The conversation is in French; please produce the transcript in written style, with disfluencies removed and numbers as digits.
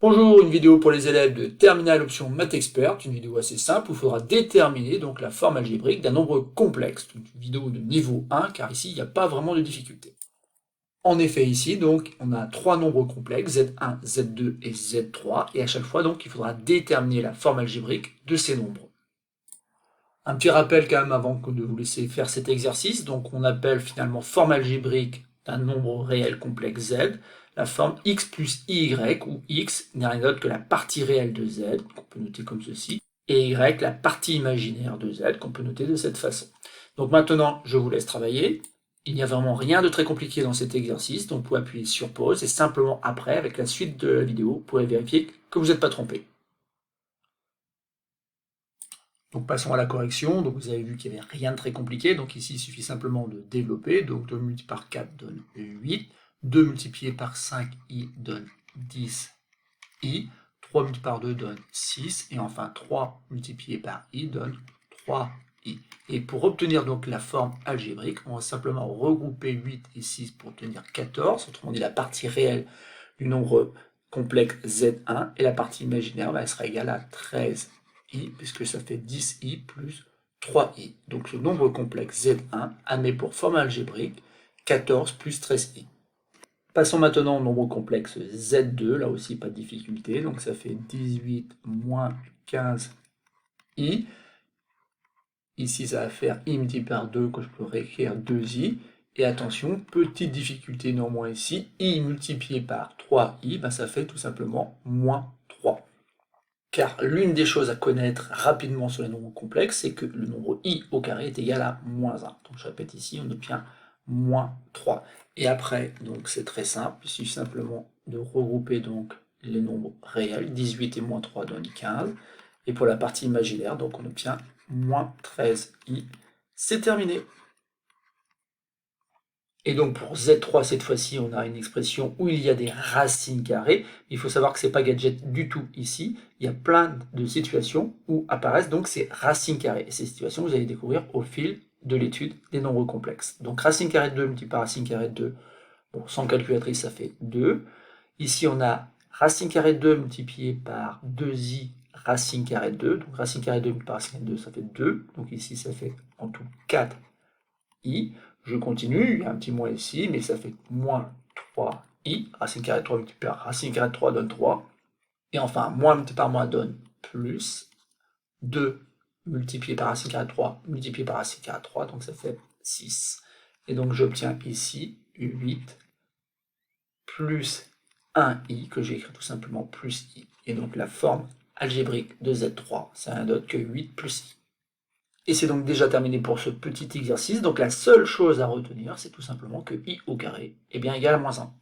Bonjour, une vidéo pour les élèves de Terminale Option Maths Expert, une vidéo assez simple où il faudra déterminer donc la forme algébrique d'un nombre complexe, donc une vidéo de niveau 1 car ici il n'y a pas vraiment de difficulté. En effet ici donc on a trois nombres complexes, Z1, Z2 et Z3 et à chaque fois donc il faudra déterminer la forme algébrique de ces nombres. Un petit rappel quand même avant de vous laisser faire cet exercice, donc on appelle finalement forme algébrique d'un nombre réel complexe Z, la forme x plus y, où x n'est rien d'autre que la partie réelle de z, qu'on peut noter comme ceci, et y, la partie imaginaire de z, qu'on peut noter de cette façon. Donc maintenant, je vous laisse travailler. Il n'y a vraiment rien de très compliqué dans cet exercice, donc vous pouvez appuyer sur pause, et simplement après, avec la suite de la vidéo, vous pourrez vérifier que vous n'êtes pas trompé. Donc passons à la correction. Donc vous avez vu qu'il n'y avait rien de très compliqué. Donc ici, il suffit simplement de développer. Donc 2 multiplié par 4 donne 8. 2 multiplié par 5i donne 10i. 3 multiplié par 2 donne 6. Et enfin 3 multiplié par i donne 3i. Et pour obtenir donc la forme algébrique, on va simplement regrouper 8 et 6 pour obtenir 14. Autrement dit, la partie réelle du nombre complexe Z1 et la partie imaginaire, elle sera égale à 13i, puisque ça fait 10i plus 3i. Donc ce nombre complexe Z1 admet pour forme algébrique 14 plus 13i. Passons maintenant au nombre complexe Z2, là aussi pas de difficulté, donc ça fait 18 moins 15i. Ici ça va faire i multiplié par 2, que je peux réécrire 2i. Et attention, petite difficulté néanmoins ici, i multiplié par 3i, ben ça fait tout simplement moins 3. Car l'une des choses à connaître rapidement sur les nombres complexes, c'est que le nombre i au carré est égal à moins 1. Donc je répète ici, on obtient moins 3. Et après, donc c'est très simple, il suffit simplement de regrouper donc les nombres réels, 18 et moins 3 donnent 15. Et pour la partie imaginaire, donc on obtient moins 13i. C'est terminé. Et donc pour Z3, cette fois-ci, on a une expression où il y a des racines carrées. Il faut savoir que ce n'est pas gadget du tout ici. Il y a plein de situations où apparaissent donc ces racines carrées. Et ces situations, vous allez découvrir au fil de l'étude des nombres complexes. Donc racine carrée de 2 multiplié par racine carrée de 2, bon, sans calculatrice, ça fait 2. Ici, on a racine carrée de 2 multiplié par 2i racine carrée de 2. Donc racine carrée de 2 multiplié par racine carrée de 2, ça fait 2. Donc ici, ça fait en tout 4i. Je continue, il y a un petit moins ici, mais ça fait moins 3i. Racine carrée de 3 multiplié par racine carrée de 3 donne 3. Et enfin, moins multiplié par moins donne plus 2 multiplié par racine carrée de 3 multiplié par racine carrée de 3, donc ça fait 6. Et donc j'obtiens ici 8 plus 1i, que j'ai écrit tout simplement plus i. Et donc la forme algébrique de Z3, c'est rien d'autre que 8 plus i. Et c'est donc déjà terminé pour ce petit exercice. Donc la seule chose à retenir, c'est tout simplement que i au carré est bien égal à moins 1.